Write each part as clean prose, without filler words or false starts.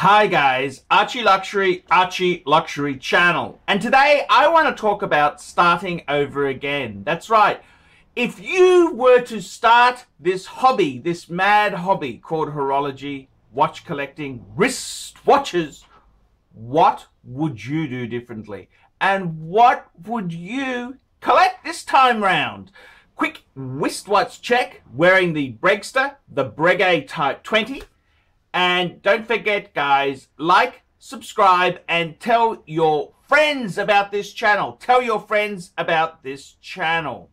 Hi guys, Archie Luxury channel. And today I want to talk about starting over again. That's right. If you were to start this hobby, this mad hobby called horology, watch collecting, wrist watches, what would you do differently? And what would you collect this time round? Quick wristwatch check wearing the Bregster, the Breguet Type 20. And don't forget, guys, like, subscribe, and tell your friends about this channel. Tell your friends about this channel.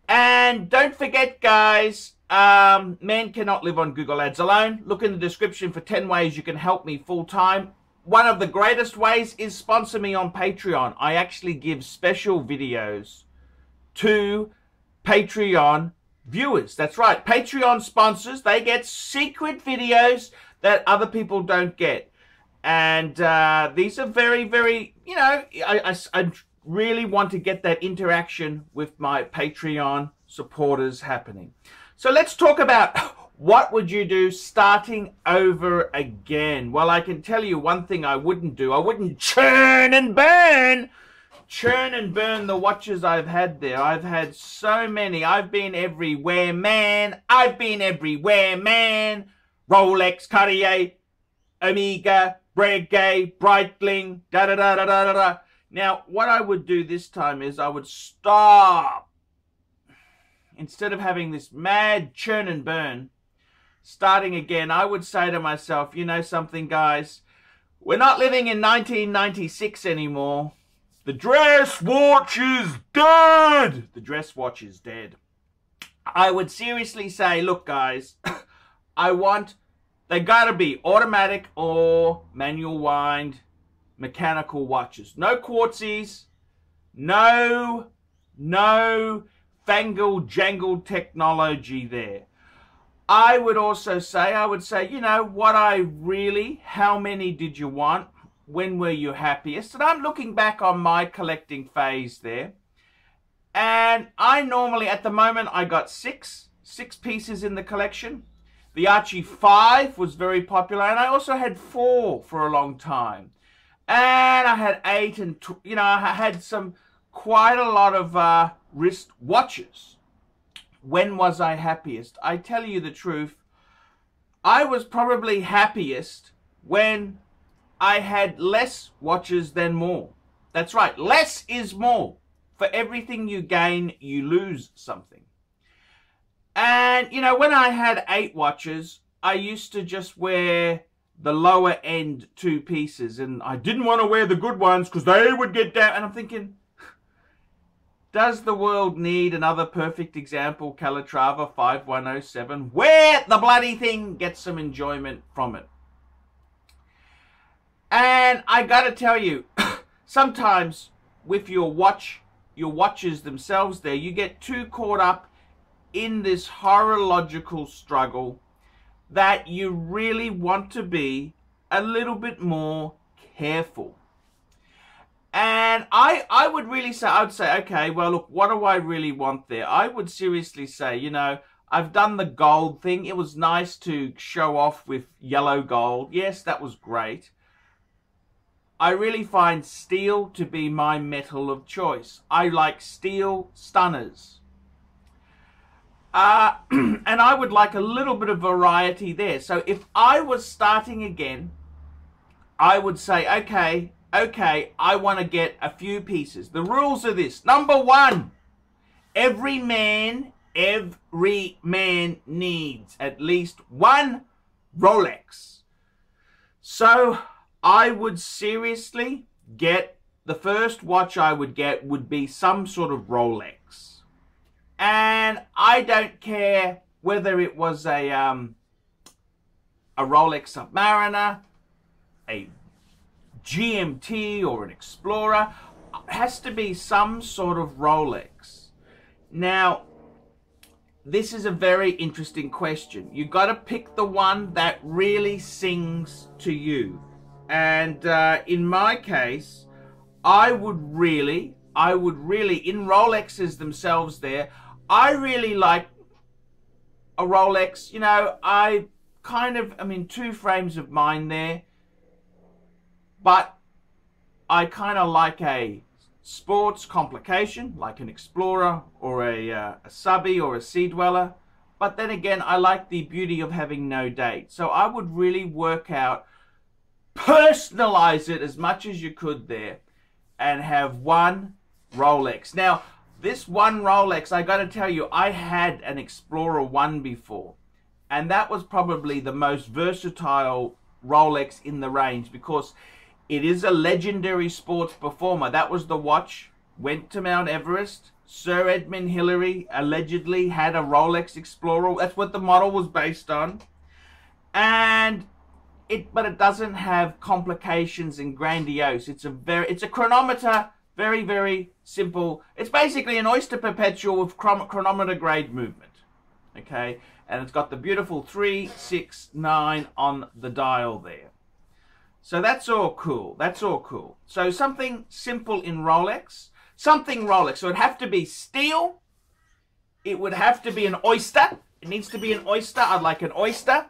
And don't forget, guys, men cannot live on Google Ads alone. Look in the description for 10 ways you can help me full-time. One of the greatest ways is sponsor me on Patreon. I actually give special videos to Patreon viewers. That's right. Patreon sponsors, they get secret videos that other people don't get. And these are very, very, you know, I really want to get that interaction with my Patreon supporters happening. So let's talk about what would you do starting over again. Well, I can tell you one thing I wouldn't do. I wouldn't churn and burn the watches I've had there. I've had so many. I've been everywhere, man. Rolex, Cartier, Omega, Breguet, Breitling, da-da-da-da-da-da. Now, what I would do this time is I would stop. Instead of having this mad churn and burn, starting again, I would say to myself, you know something, guys? We're not living in 1996 anymore. The dress watch is dead. The dress watch is dead. I would seriously say, look, guys, they gotta be automatic or manual wind mechanical watches. No quartzies, no fangled jangled technology there. I would say, you know, how many did you want? When were you happiest? And I'm looking back on my collecting phase there. And I normally, at the moment, I got six pieces in the collection. The Archie 5 was very popular. And I also had 4 for a long time. And I had 8 and, you know, I had quite a lot of wrist watches. When was I happiest? I tell you the truth, I was probably happiest when I had less watches than more. That's right, less is more. For everything you gain, you lose something. And, you know, when I had 8 watches, I used to just wear the lower end 2 pieces. And I didn't want to wear the good ones because they would get down. And I'm thinking, does the world need another perfect example, Calatrava 5107? Wear the bloody thing, get some enjoyment from it. And I gotta tell you, sometimes with your watches themselves there, you get too caught up in this horological struggle that you really want to be a little bit more careful. And I would really say, I would say, okay, well, look, what do I really want there? I would seriously say, you know, I've done the gold thing. It was nice to show off with yellow gold. Yes, that was great. I really find steel to be my metal of choice. I like steel stunners. And I would like a little bit of variety there. So if I was starting again, I would say, okay, I want to get a few pieces. The rules are this. Number 1, every man needs at least 1 Rolex. So I would seriously get, the first watch I would get would be some sort of Rolex. And I don't care whether it was a Rolex Submariner, a GMT or an Explorer. It has to be some sort of Rolex. Now, this is a very interesting question. You got to pick the one that really sings to you. And in my case, I would really, in Rolexes themselves there, I really like a Rolex. You know, I kind of, I'm in two frames of mind there, but I kind of like a sports complication, like an Explorer or a subby or a Sea Dweller. But then again, I like the beauty of having no date. So I would really work out, personalize it as much as you could there, and have one Rolex. Now, this one Rolex, I got to tell you, I had an Explorer 1 before, and that was probably the most versatile Rolex in the range, because it is a legendary sports performer. That was the watch, went to Mount Everest. Sir Edmund Hillary allegedly had a Rolex Explorer. That's what the model was based on. And but it doesn't have complications and grandiose. It's a chronometer, very, very simple. It's basically an oyster perpetual with chronometer grade movement. Okay, and it's got the beautiful 3, 6, 9 on the dial there. So that's all cool. That's all cool. So something simple in Rolex. Something Rolex. So it'd have to be steel. It would have to be an oyster. It needs to be an oyster. I'd like an oyster.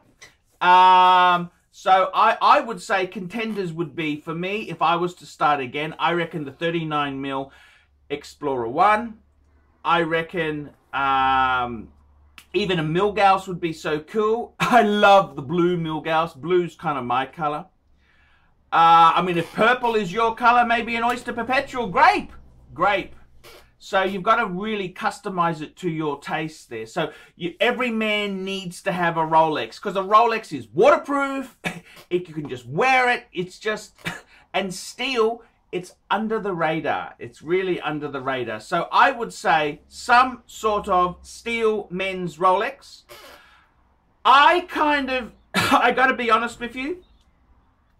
So I would say contenders would be, for me, if I was to start again, I reckon the 39mm Explorer 1. I reckon even a Milgauss would be so cool. I love the blue Milgauss. Blue's kind of my color. I mean, if purple is your color, maybe an oyster perpetual. Grape. So you've got to really customize it to your taste there. So every man needs to have a Rolex, because a Rolex is waterproof. You can just wear it. It's just, and steel, it's under the radar. It's really under the radar. So I would say some sort of steel men's Rolex. I got to be honest with you.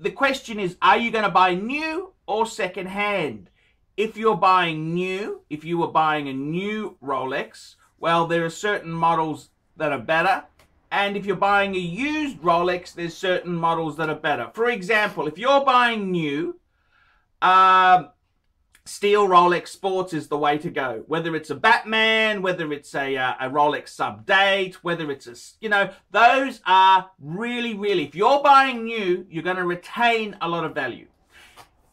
The question is, are you going to buy new or second hand? If you're buying new, if you were buying a new Rolex, well, there are certain models that are better. And if you're buying a used Rolex, there's certain models that are better. For example, if you're buying new, steel Rolex Sports is the way to go. Whether it's a Batman, whether it's a Rolex Sub-Date, whether it's a, those are really, really, if you're buying new, you're going to retain a lot of value.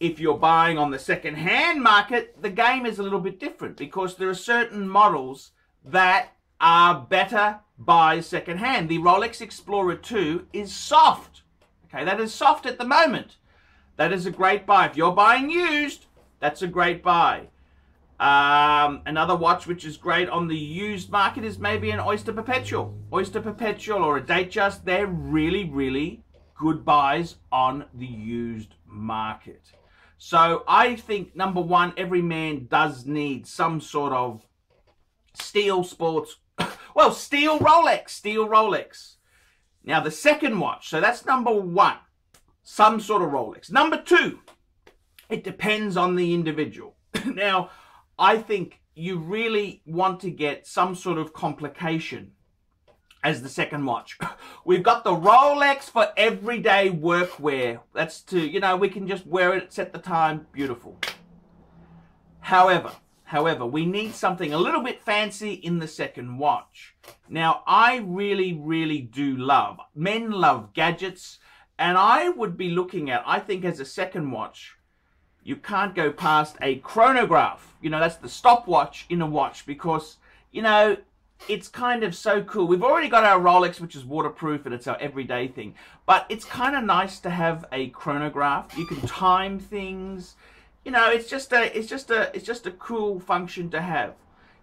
If you're buying on the second-hand market, the game is a little bit different, because there are certain models that are better buys second-hand. The Rolex Explorer 2 is soft. Okay, that is soft at the moment. That is a great buy. If you're buying used, that's a great buy. Another watch which is great on the used market is maybe an Oyster Perpetual. Oyster Perpetual or a Datejust, they're really, really good buys on the used market. So I think, number one, every man does need some sort of steel sports, well, steel Rolex. Now the second watch, so that's number one, some sort of Rolex. Number two, it depends on the individual. Now, I think you really want to get some sort of complication as the second watch. We've got the Rolex for everyday workwear. That's to, we can just wear it, set the time, beautiful. However, we need something a little bit fancy in the second watch. Now, I really, really do love, men love gadgets, and I would be looking at, I think as a second watch, you can't go past a chronograph. That's the stopwatch in a watch, because, it's kind of so cool. We've already got our Rolex, which is waterproof, and it's our everyday thing. But it's kind of nice to have a chronograph. You can time things. It's just a cool function to have.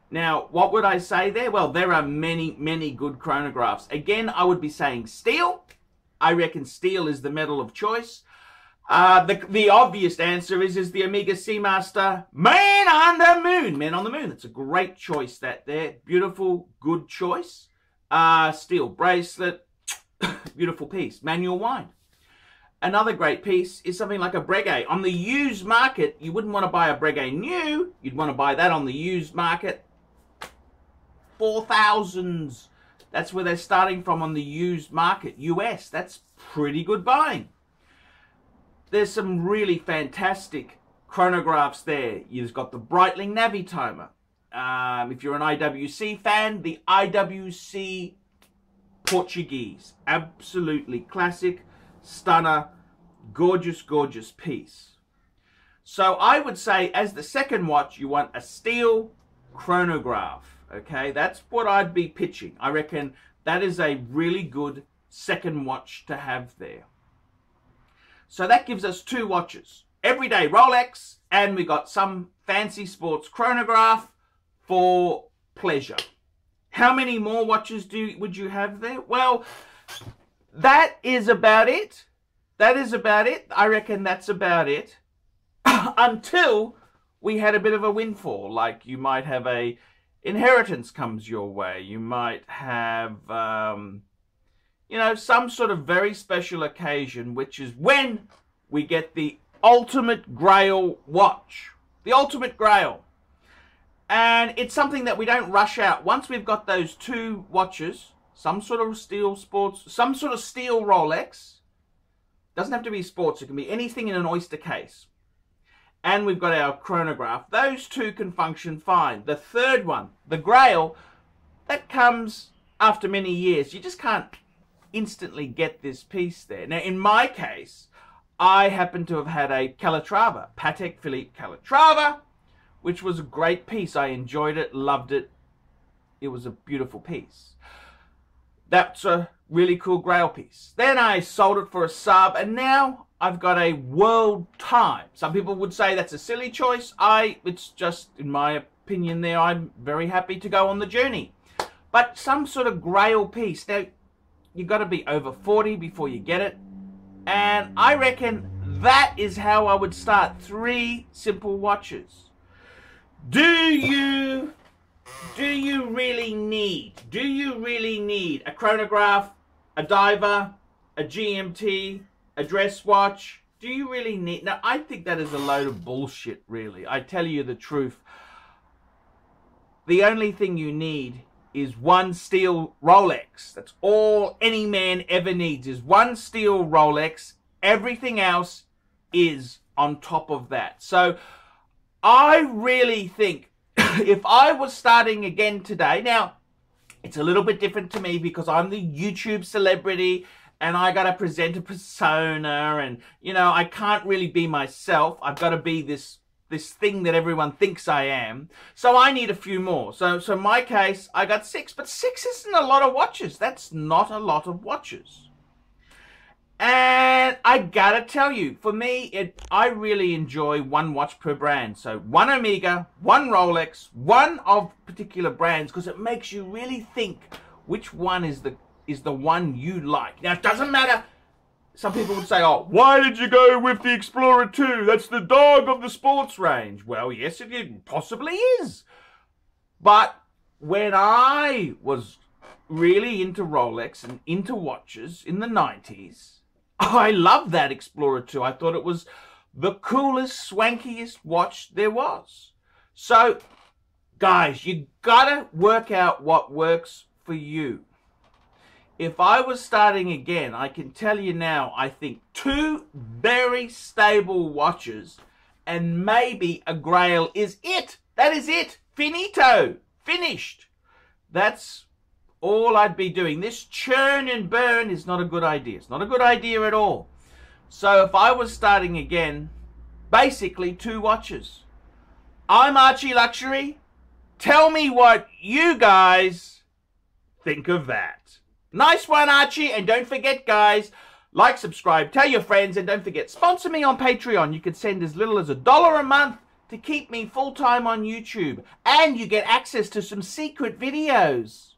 Now, what would I say there? Well, there are many, many good chronographs. Again, I would be saying steel. I reckon steel is the metal of choice. The obvious answer is the Omega Seamaster Man on the Moon. Man on the Moon. That's a great choice, that there. Beautiful, good choice. Steel bracelet. Beautiful piece. Manual wind. Another great piece is something like a Breguet. On the used market, you wouldn't want to buy a Breguet new. You'd want to buy that on the used market. 4,000s. That's where they're starting from on the used market. US. That's pretty good buying. There's some really fantastic chronographs there. You've got the Breitling Navitimer. If you're an IWC fan, the IWC Portuguese. Absolutely classic, stunner, gorgeous, gorgeous piece. So I would say as the second watch, you want a steel chronograph. Okay, that's what I'd be pitching. I reckon that is a really good second watch to have there. So that gives us two watches. Everyday Rolex, and we got some fancy sports chronograph for pleasure. How many more watches would you have there? Well, that is about it. That is about it. I reckon that's about it. Until we had a bit of a windfall, like you might have a inheritance comes your way. You might have, you know, some sort of very special occasion, which is when we get the ultimate grail watch. The ultimate grail. And it's something that we don't rush out. Once we've got those two watches, some sort of steel sports, some sort of steel Rolex, doesn't have to be sports, it can be anything in an oyster case. And we've got our chronograph. Those two can function fine. The third one, the grail, that comes after many years. You just can't instantly get this piece there. Now, in my case, I happen to have had a Calatrava, Patek Philippe Calatrava, which was a great piece. I enjoyed it, loved it. It was a beautiful piece. That's a really cool grail piece. Then I sold it for a sub, and now I've got a world time. Some people would say that's a silly choice. It's just, in my opinion there, I'm very happy to go on the journey. But some sort of grail piece. Now, you've got to be over 40 before you get it. And I reckon that is how I would start. 3 simple watches. Do you really need a chronograph, a diver, a GMT, a dress watch? Do you really need? Now, I think that is a load of bullshit, really. I tell you the truth. The only thing you need is one steel Rolex. That's all any man ever needs, is one steel Rolex. Everything else is on top of that. So I really think if I was starting again today, now it's a little bit different to me because I'm the YouTube celebrity and I got to present a persona, and you know, I can't really be myself. I've got to be this thing that everyone thinks I am. So I need a few more. So in my case, I got 6, but 6 isn't a lot of watches. That's not a lot of watches. And I gotta tell you, for me, I really enjoy one watch per brand. So one Omega, one Rolex, one of particular brands, because it makes you really think which one is the one you like. Now, it doesn't matter. Some people would say, oh, why did you go with the Explorer 2? That's the dog of the sports range. Well, yes, it possibly is. But when I was really into Rolex and into watches in the 90s, I loved that Explorer 2. I thought it was the coolest, swankiest watch there was. So, guys, you gotta work out what works for you. If I was starting again, I can tell you now, I think 2 very stable watches and maybe a grail is it. That is it. Finito. Finished. That's all I'd be doing. This churn and burn is not a good idea. It's not a good idea at all. So if I was starting again, basically 2 watches. I'm Archie Luxury. Tell me what you guys think of that. Nice one, Archie. And don't forget, guys, like, subscribe, tell your friends, and don't forget, sponsor me on Patreon. You can send as little as $1 a month to keep me full-time on YouTube. And you get access to some secret videos.